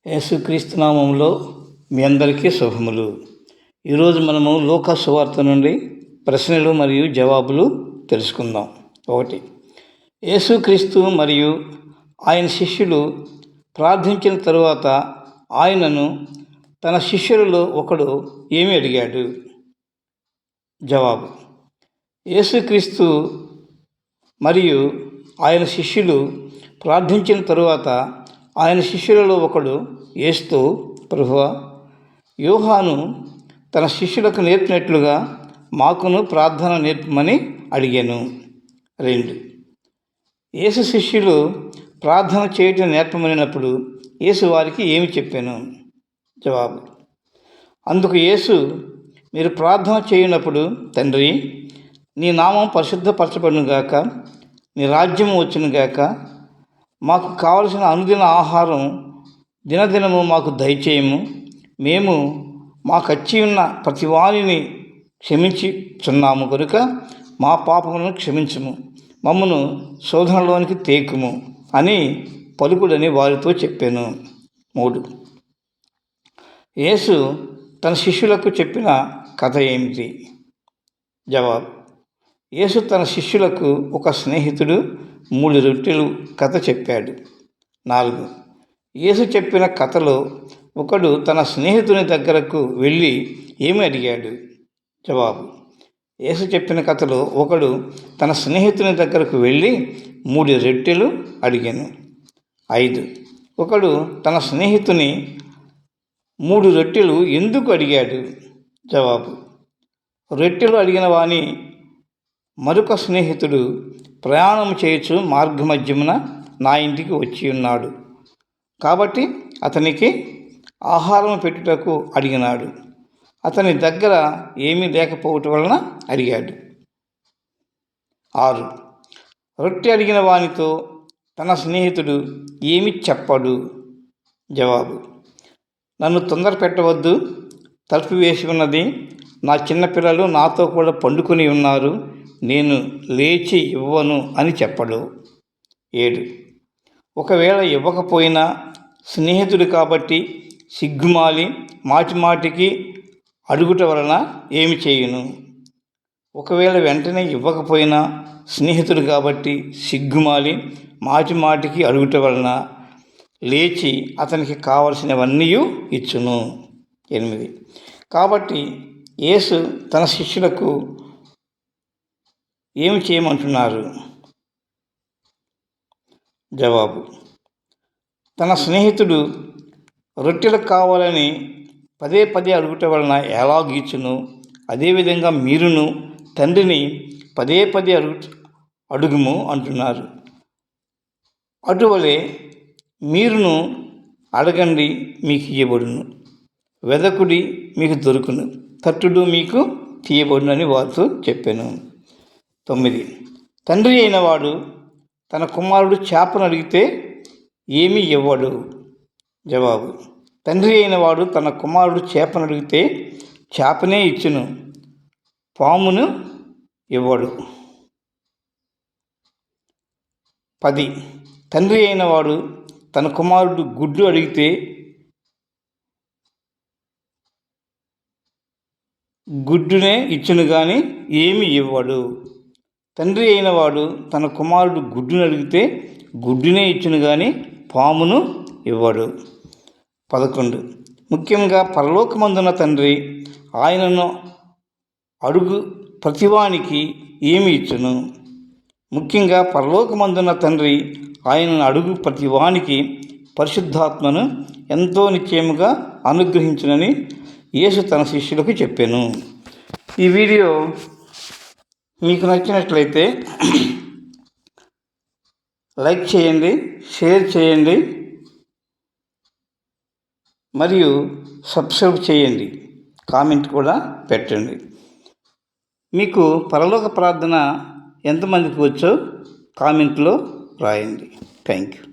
యేసుక్రీస్తు నామములో మీ అందరికీ శుభములు. ఈరోజు మనము లూకా సువార్త నుండి ప్రశ్నలు మరియు జవాబులు తెలుసుకుందాం. 1. యేసుక్రీస్తు మరియు ఆయన శిష్యులు ప్రార్థించిన తరువాత ఆయనను తన శిష్యులలో ఒకడు ఏమి అడిగాడు? జవాబు: యేసుక్రీస్తు మరియు ఆయన శిష్యులు ప్రార్థించిన తరువాత ఆయన శిష్యులలో ఒకడు యేసుతో, ప్రభువా, యోహాను తన శిష్యులకు నేర్పినట్లుగా మాకును ప్రార్థన నేర్పమని అడిగాను. 2. యేసు శిష్యులు ప్రార్థన చేయటం నేర్పమనినప్పుడు యేసు వారికి ఏమి చెప్పాను? జవాబు: అందుకు యేసు, మీరు ప్రార్థన చేయనప్పుడు, తండ్రి, నీ నామం పరిశుద్ధపరచబడునుగాక, నీ రాజ్యం వచ్చునుగాక, మాకు కావలసిన అనుదిన ఆహారం దినదినము మాకు దయచేయము, మేము మాకచ్చి ఉన్న ప్రతి వారిని క్షమించుచున్నాము కనుక మా పాపములను క్షమించుము, మమ్మను శోధనలోనికి తేకుము అని పలుకుడని వారితో చెప్పాను. 3. యేసు తన శిష్యులకు చెప్పిన కథ ఏమిటి? జవాబు: యేసు తన శిష్యులకు ఒక స్నేహితుడు 3 రొట్టెలు కథ చెప్పాడు. 4. యేసు చెప్పిన కథలో ఒకడు తన స్నేహితుని దగ్గరకు వెళ్ళి ఏమి అడిగాడు? జవాబు: యేసు చెప్పిన కథలో ఒకడు తన స్నేహితుని దగ్గరకు వెళ్ళి 3 రొట్టెలు అడిగాను. 5. ఒకడు తన స్నేహితుని 3 రొట్టెలు ఎందుకు అడిగాడు? జవాబు: రొట్టెలు అడిగిన వాని మరొక స్నేహితుడు ప్రయాణం చేయొచ్చు మార్గమధ్యమున నా ఇంటికి వచ్చి ఉన్నాడు, కాబట్టి అతనికి ఆహారం పెట్టుటకు అడిగినాడు. అతని దగ్గర ఏమీ లేకపోవటం వలన అడిగాడు. 6. రొట్టె అడిగిన వానితో తన స్నేహితుడు ఏమి చెప్పడు? జవాబు: నన్ను తొందర పెట్టవద్దు, తలుపు వేసి ఉన్నది, నా చిన్నపిల్లలు నాతో కూడా పండుకొని ఉన్నారు, నేను లేచి ఇవ్వను అని చెప్పడు. 7. ఒకవేళ ఇవ్వకపోయినా స్నేహితుడు కాబట్టి సిగ్గుమాలి మాటిమాటికి అడుగుట వలన ఏమి చేయును? ఒకవేళ వెంటనే ఇవ్వకపోయినా స్నేహితుడు కాబట్టి సిగ్గుమాలి మాటిమాటికి అడుగుట వలన లేచి అతనికి కావలసినవన్నీ ఇచ్చును. 8. కాబట్టి యేసు తన శిష్యులకు ఏమి చేయమంటున్నారు? జవాబు: తన స్నేహితుడు రొట్టెలు కావాలని పదే పదే అడుగుట వలన ఎలాగీచును, అదేవిధంగా మీరును తండ్రిని పదే పదే అడుగుము అంటున్నారు. అటువలే మీరును అడగండి, మీకు ఇయ్యబడును, వెదకుడి, మీకు దొరుకును, తట్టుడు, మీకు తీయబడునని వారితో చెప్పాను. 9. తండ్రి అయిన వాడు తన కుమారుడు చేపను అడిగితే ఏమి ఇవ్వడు? జవాబు: తండ్రి అయిన వాడు తన కుమారుడు చేపను అడిగితే చేపనే ఇచ్చును, పామును ఇవ్వడు. 10. తండ్రి అయిన వాడు తన కుమారుడు గుడ్డు అడిగితే గుడ్డునే ఇచ్చును కానీ ఏమి ఇవ్వడు. తండ్రి అయిన వాడు తన కుమారుడు గుడ్డును అడిగితే గుడ్డునే ఇచ్చును కానీ పామును ఇవ్వడు. 11. ముఖ్యంగా పరలోకమందున్న తండ్రి ఆయనను అడుగు ప్రతివానికి ఏమి ఇచ్చును? ముఖ్యంగా పరలోకమందున్న తండ్రి ఆయనను అడుగు ప్రతివానికి పరిశుద్ధాత్మను ఎంతో నిశ్చయముగా అనుగ్రహించునని యేసు తన శిష్యులకు చెప్పాను. ఈ వీడియో మీకు నచ్చినట్లయితే లైక్ చేయండి, షేర్ చేయండి మరియు సబ్స్క్రైబ్ చేయండి, కామెంట్ కూడా పెట్టండి. మీకు పరలోక ప్రార్థన ఎంతమందికి వచ్చో కామెంట్లో రాయండి. Thank you.